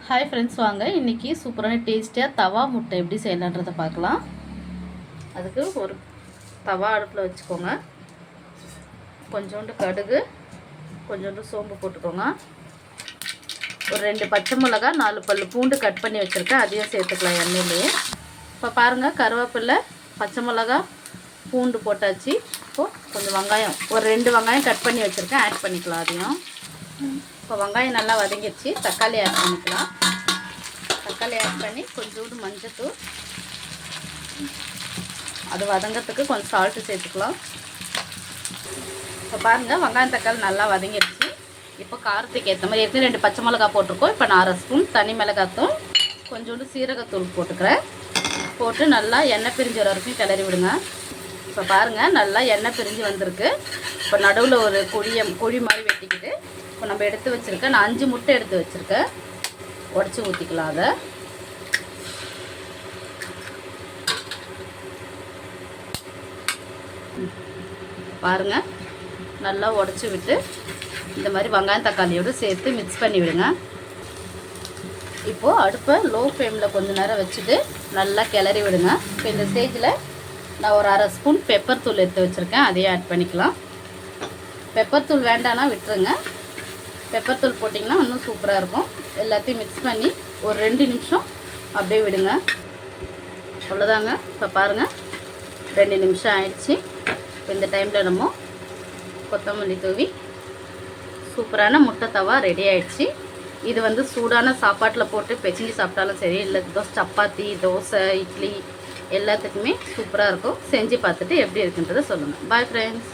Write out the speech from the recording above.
Hi friends, வாங்க இன்றைக்கி சூப்பரான டேஸ்டியாக தவா முட்டை எப்படி செய்யலான்றதை பார்க்கலாம். அதுக்கு ஒரு தவா அடுப்பில் வச்சுக்கோங்க. கொஞ்சோண்டு கடுகு, கொஞ்சோண்டு சோம்பு போட்டுக்கோங்க. ஒரு 2 பச்சை மிளகா, 4 பல் பூண்டு கட் பண்ணி வச்சுருக்கேன், அதையும் சேர்த்துக்கலாம் எண்ணெயிலேயே. இப்போ பாருங்கள், கருவேப்பிலை, பச்சை மிளகா, பூண்டு போட்டாச்சு. இப்போது கொஞ்சம் வெங்காயம், ஒரு 2 வெங்காயம் கட் பண்ணி வச்சுருக்கேன், ஆட் பண்ணிக்கலாம் அதையும். இப்போ வெங்காயம் நல்லா வதங்கிடுச்சு, தக்காளி ஆட் பண்ணிக்கலாம். தக்காளி ஆட் பண்ணி கொஞ்சோண்டு மஞ்சத்தூள், அது வதங்கிறதுக்கு கொஞ்சம் சால்ட்டு சேர்த்துக்கலாம். இப்போ பாருங்கள், வெங்காயம் தக்காளி நல்லா வதங்கிடுச்சு. இப்போ காரத்துக்கு ஏற்ற மாதிரி ஏற்கனவே 2 பச்சை மிளகா போட்டிருக்கோம். இப்போ 1/2 ஸ்பூன் தனி மிளகாத்தூள், கொஞ்சோண்டு சீரகத்தூள் போட்டுக்கிறேன். போட்டு நல்லா எண்ணெய் பிரிஞ்சு வர வரைக்கும் கிளறி விடுங்க. இப்போ பாருங்கள், நல்லா எண்ணெய் பிரிஞ்சு வந்திருக்கு. இப்போ நடுவில் ஒரு குழி மாதிரி வெட்டிக்கிட்டு இப்போ நம்ம எடுத்து வச்சுருக்கேன். நான் 5 முட்டை எடுத்து வச்சுருக்கேன், உடச்சி ஊற்றிக்கலாம். அதை பாருங்கள், நல்லா உடச்சி விட்டு இந்த மாதிரி வெங்காயம் தக்காளியோடு சேர்த்து மிக்ஸ் பண்ணி விடுங்க. இப்போது அடுப்பை லோ ஃப்ளேமில் கொஞ்சம் நேரம் வச்சுட்டு நல்லா கிளறி விடுங்க. இப்போ இந்த ஸ்டேஜில் நான் ஒரு 1/2 ஸ்பூன் பெப்பர் தூள் எடுத்து வச்சுருக்கேன், அதையே ஆட் பண்ணிக்கலாம். பெப்பர் தூள் வேண்டானா விட்டுருங்க, பெப்பர் தூள் போட்டிங்கன்னா இன்னும் சூப்பராக இருக்கும். எல்லாத்தையும் மிக்ஸ் பண்ணி ஒரு 2 நிமிஷம் அப்படியே விடுங்க. அவ்வளோதாங்க. இப்போ பாருங்கள், 2 நிமிஷம் ஆயிடுச்சு. இப்போ இந்த டைமில் நம்ம கொத்தமல்லி தூவி சூப்பரான முட்டை தவா ரெடி ஆகிடுச்சு. இது சூடான சாப்பாட்டில் போட்டு பெசஞ்சு சாப்பிட்டாலும் சரி, இல்லை சப்பாத்தி, தோசை, இட்லி எல்லாத்துக்குமே சூப்பராக இருக்கும். செஞ்சு பார்த்துட்டு எப்படி இருக்குன்றதை சொல்லுங்கள். Bye friends.